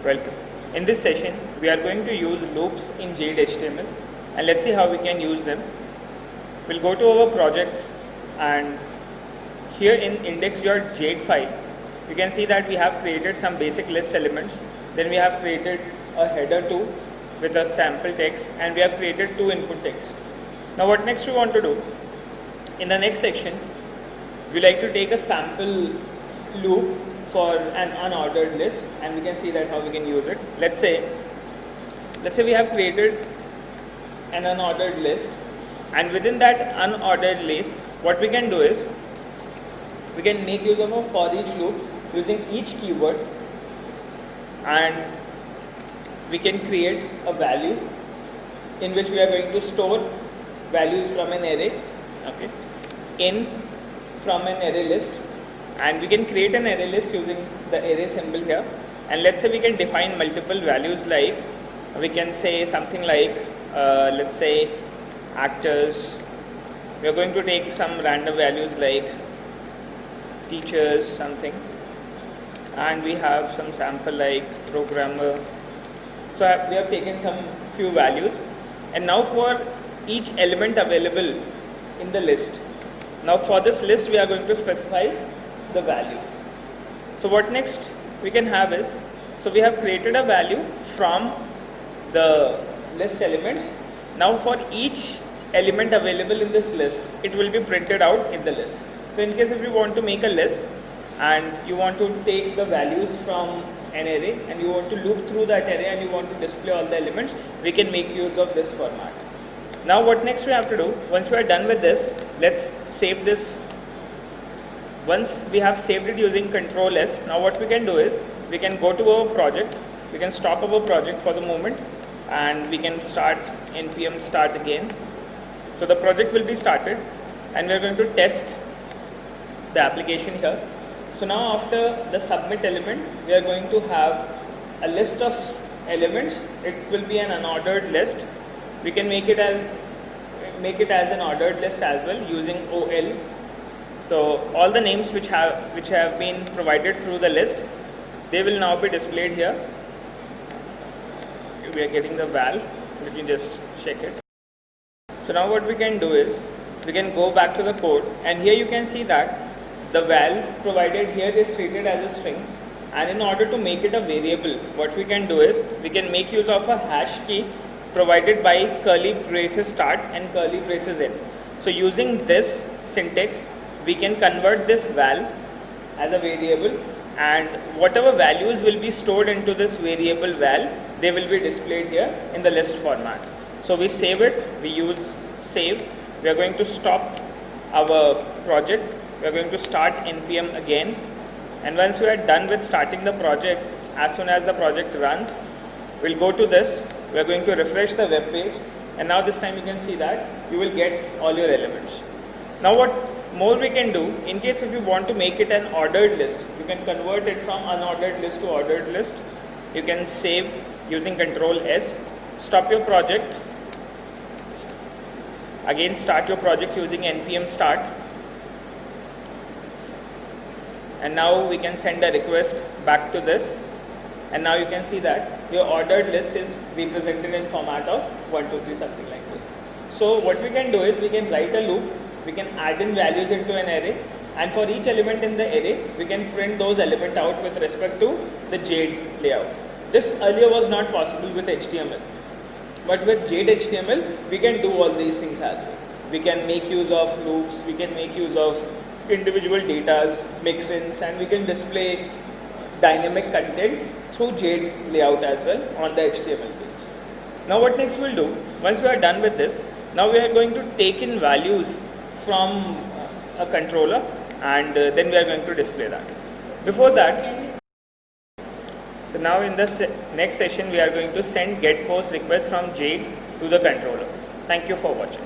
Welcome. In this session, we are going to use loops in Jade HTML, and let's see how we can use them. We'll go to our project, and here in index.jade file, you can see that we have created some basic list elements. Then we have created a header too with a sample text, and we have created two input text. Now what next we want to do? In the next section, we like to take a sample loop for an unordered list, and we can see that how we can use it. Let's say we have created an unordered list, and within that unordered list, what we can do is we can make use of a for each loop using each keyword, and we can create a value in which we are going to store values from an array, okay, in from an array list. And we can create an array list using the array symbol here. And let's say we can define multiple values, like we can say something like let's say actors. We are going to take some random values like teachers something, and we have some sample like programmer. So we have taken some few values, and now for each element available in the list, now for this list we are going to specify the value. So what next we can have is, so we have created a value from the list elements. Now for each element available in this list, it will be printed out in the list. So in case if you want to make a list and you want to take the values from an array and you want to loop through that array and you want to display all the elements, we can make use of this format. Now what next we have to do, once we are done with this, let's save this. Once we have saved it using Control S, now what we can do is we can go to our project, we can stop our project for the moment, and we can start npm start again. So the project will be started, and we are going to test the application here. So now after the submit element, we are going to have a list of elements. It will be an unordered list. We can make it as an ordered list as well using OL. So all the names which have been provided through the list, they will now be displayed here. We are getting the val. Let me just check it. So now what we can do is we can go back to the code, and here you can see that the val provided here is treated as a string, and in order to make it a variable, what we can do is we can make use of a hash key provided by curly braces start and curly braces end. So using this syntax, we can convert this val as a variable, and whatever values will be stored into this variable val, they will be displayed here in the list format. So we save it, we use save, we are going to stop our project, we are going to start npm again, and once we are done with starting the project, as soon as the project runs, we'll go to this, we are going to refresh the web page, and now this time you can see that you will get all your elements. Now what more we can do, in case if you want to make it an ordered list, you can convert it from unordered list to ordered list. You can save using Control S, stop your project, again start your project using npm start, and now we can send a request back to this, and now you can see that your ordered list is represented in format of 1, 2, 3, something like this. So what we can do is we can write a loop, we can add in values into an array, and for each element in the array, we can print those elements out with respect to the Jade layout. This earlier was not possible with HTML, but with Jade HTML, we can do all these things as well. We can make use of loops, we can make use of individual datas, mix-ins, and we can display dynamic content through Jade layout as well on the HTML page. Now what next we'll do, once we are done with this, now we are going to take in values from a controller, and then we are going to display that. Before that, so now in this next session we are going to send get post request from Jade to the controller. Thank you for watching.